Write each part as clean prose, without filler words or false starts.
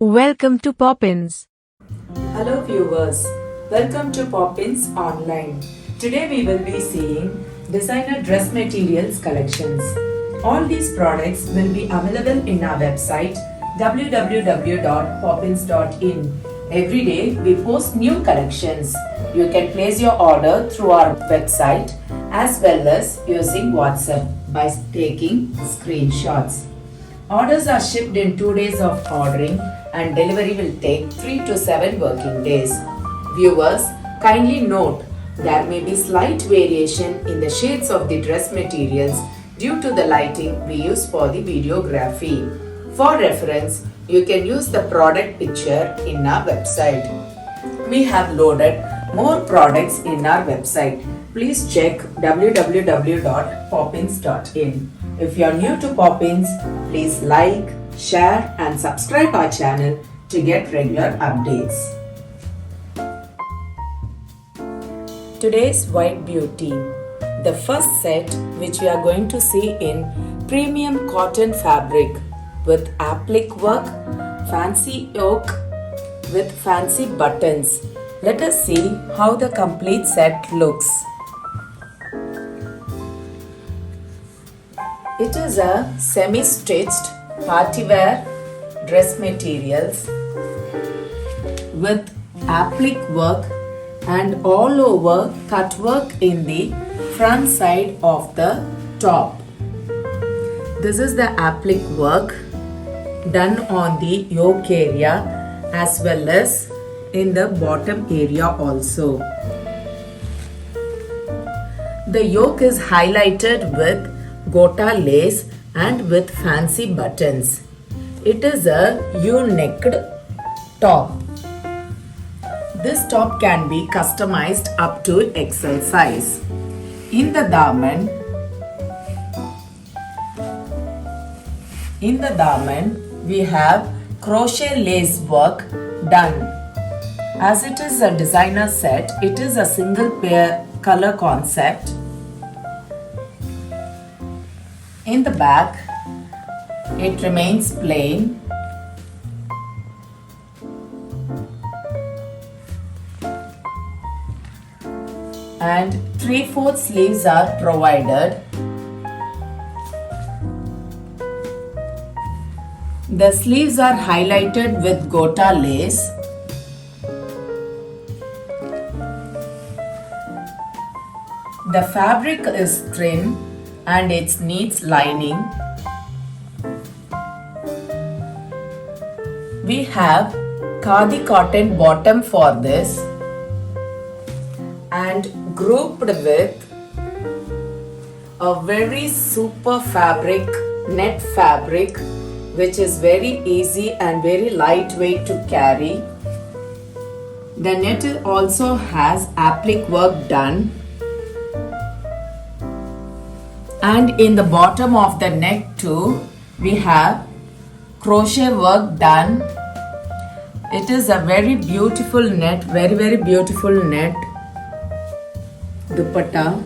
Welcome to Poppins. Hello viewers, welcome to Poppins Online. Today we will be seeing designer dress materials collections. All these products will be available in our website www.poppins.in. Every day we post new collections. You can place your order through our website as well as using WhatsApp by taking screenshots. Orders are shipped in 2 days of ordering and delivery will take 3 to 7 working days. Viewers, kindly note there may be slight variation in the shades of the dress materials due to the lighting we use for the videography. For reference, you can use the product picture in our website. We have loaded more products in our website. Please check www.poppins.in. If you are new to Poppins, please like, share and subscribe our channel to get regular updates. Today's White Beauty. The first set which we are going to see in premium cotton fabric with applique work, fancy yoke with fancy buttons. Let us see how the complete set looks. It is a semi-stitched party-wear dress materials with applique work and all over cut work in the front side of the top. This is the applique work done on the yoke area as well as in the bottom area also. The yoke is highlighted with gota lace and with fancy buttons. It is a U-necked top. This top can be customized up to XL size. In the daman, we have crochet lace work done. As it is a designer set, it is a single pair color concept. In the back, it remains plain. And 3/4 sleeves are provided. The sleeves are highlighted with gota lace. The fabric is thin and it needs lining. We have khadi cotton bottom for this and grouped with a very super fabric, net fabric, which is very easy and very lightweight to carry. The net also has applique work done. And in the bottom of the neck too, we have crochet work done. It is a very beautiful net, very beautiful net. Dupatta.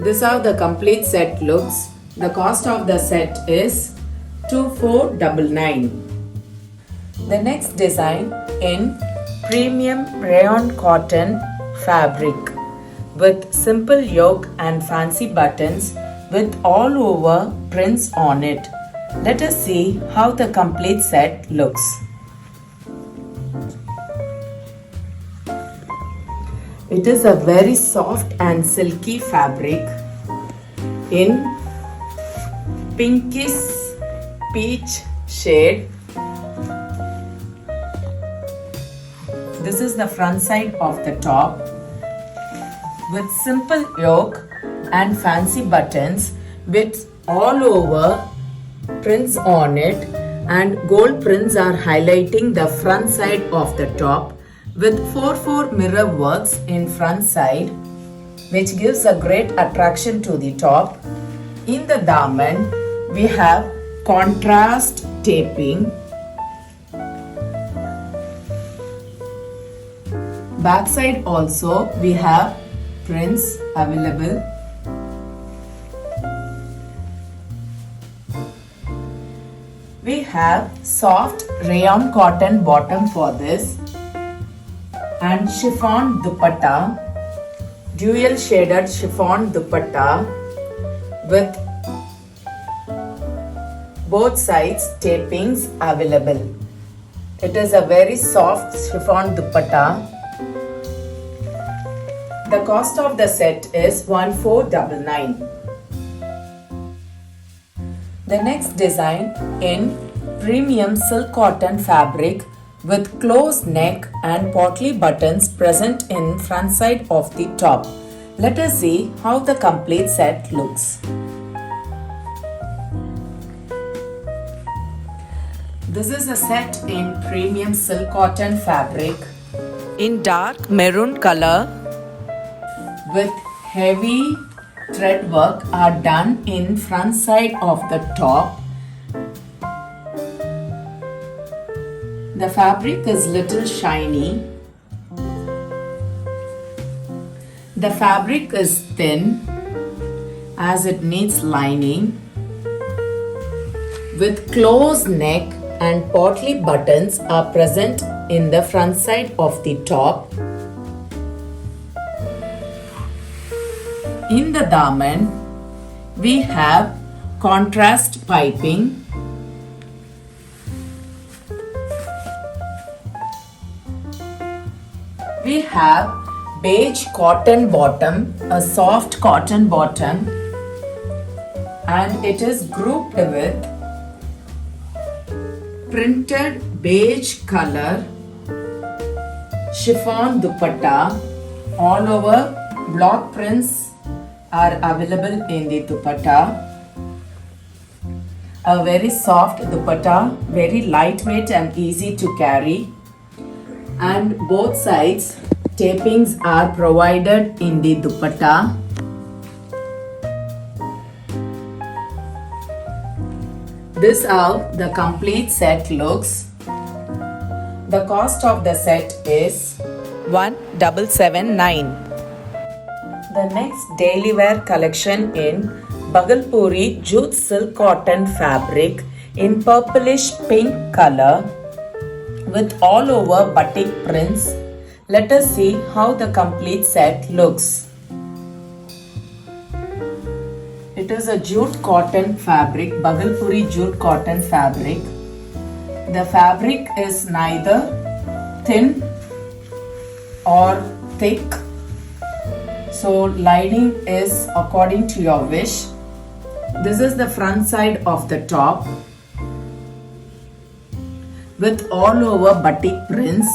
This is how the complete set looks. The cost of the set is 2499. The next design in premium rayon cotton fabric with simple yoke and fancy buttons with all over prints on it. Let us see how the complete set looks. It is a very soft and silky fabric in pinkish peach shade. This is the front side of the top with simple yoke and fancy buttons with all over prints on it, and gold prints are highlighting the front side of the top with 4/4 mirror works in front side, which gives a great attraction to the top. In the daman, we have contrast taping. Backside also we have prints available. We have soft rayon cotton bottom for this and chiffon dupatta, dual shaded chiffon dupatta with both sides tapings available. It is a very soft chiffon dupatta. The cost of the set is 1499. The next design in premium silk cotton fabric with closed neck and portly buttons present in front side of the top. Let us see how the complete set looks. This is a set in premium silk cotton fabric in dark maroon color with heavy thread work are done in front side of the top. The fabric is little shiny. The fabric is thin as it needs lining with closed neck and portly buttons are present in the front side of the top. In the daman, we have contrast piping. We have beige cotton bottom, a soft cotton bottom, and it is grouped with printed beige color chiffon dupatta. All over block prints are available in the dupatta. A very soft dupatta, very lightweight and easy to carry. And both sides tapings are provided in the dupatta. This is how the complete set looks. The cost of the set is 1779. The next daily wear collection in Bhagalpuri jute silk cotton fabric in purplish pink color with all over batik prints. Let us see how the complete set looks. It is a jute cotton fabric, Bhagalpuri jute cotton fabric. The fabric is neither thin or thick. So lining is according to your wish. This is the front side of the top with all over batik prints.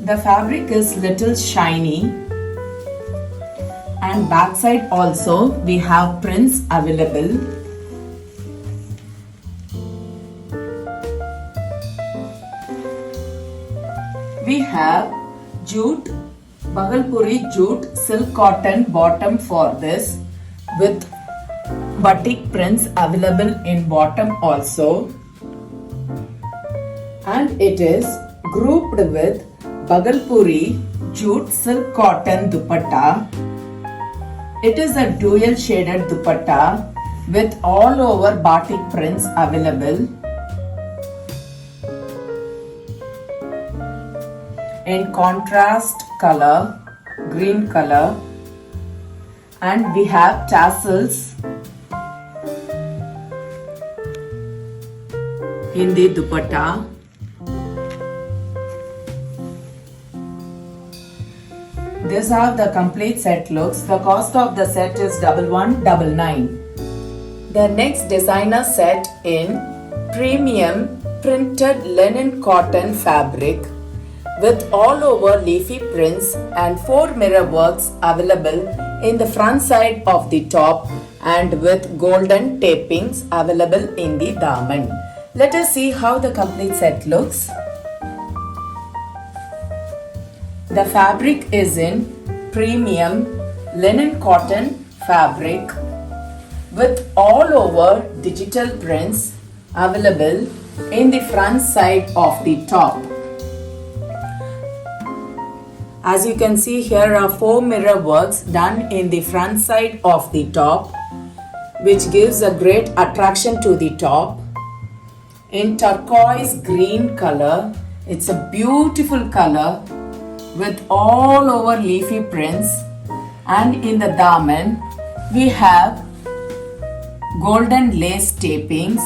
The fabric is little shiny and backside also we have prints available. We have jute, Bhagalpuri jute silk cotton bottom for this with batik prints available in bottom also. And it is grouped with Bhagalpuri jute silk cotton dupatta. It is a dual shaded dupatta with all over batik prints available. In contrast color, green color, and we have tassels in the dupatta. This is how the complete set looks. The cost of the set is 1199. The next designer set in premium printed linen cotton fabric with all over leafy prints and 4 mirror works available in the front side of the top and with golden tapings available in the daman. Let us see how the complete set looks. The fabric is in premium linen cotton fabric with all over digital prints available in the front side of the top. As you can see, here are 4 mirror works done in the front side of the top which gives a great attraction to the top. In turquoise green color, it's a beautiful color with all over leafy prints, and in the daman we have golden lace tapings.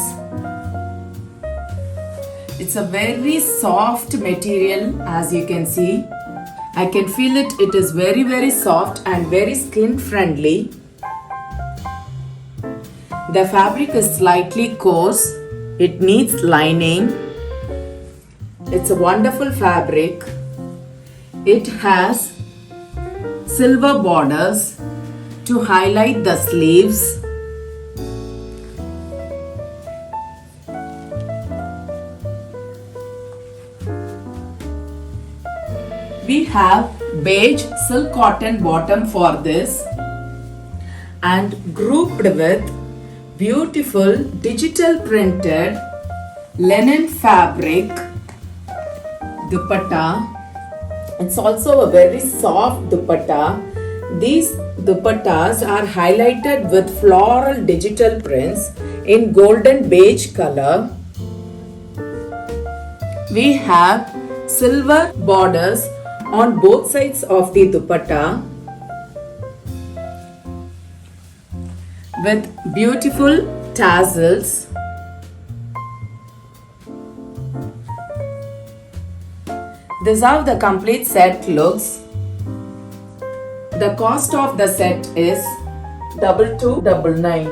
It's a very soft material, as you can see. I can feel it. It is very soft and very skin friendly. The fabric is slightly coarse. It needs lining. It's a wonderful fabric. It has silver borders to highlight the sleeves. We have beige silk cotton bottom for this, and grouped with beautiful digital printed linen fabric dupatta. It's also a very soft dupatta. These dupattas are highlighted with floral digital prints in golden beige color. We have silver borders on both sides of the dupatta with beautiful tassels. This is how the complete set looks. The cost of the set is 2299.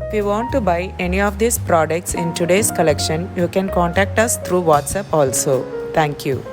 If you want to buy any of these products in today's collection, you can contact us through WhatsApp also. Thank you.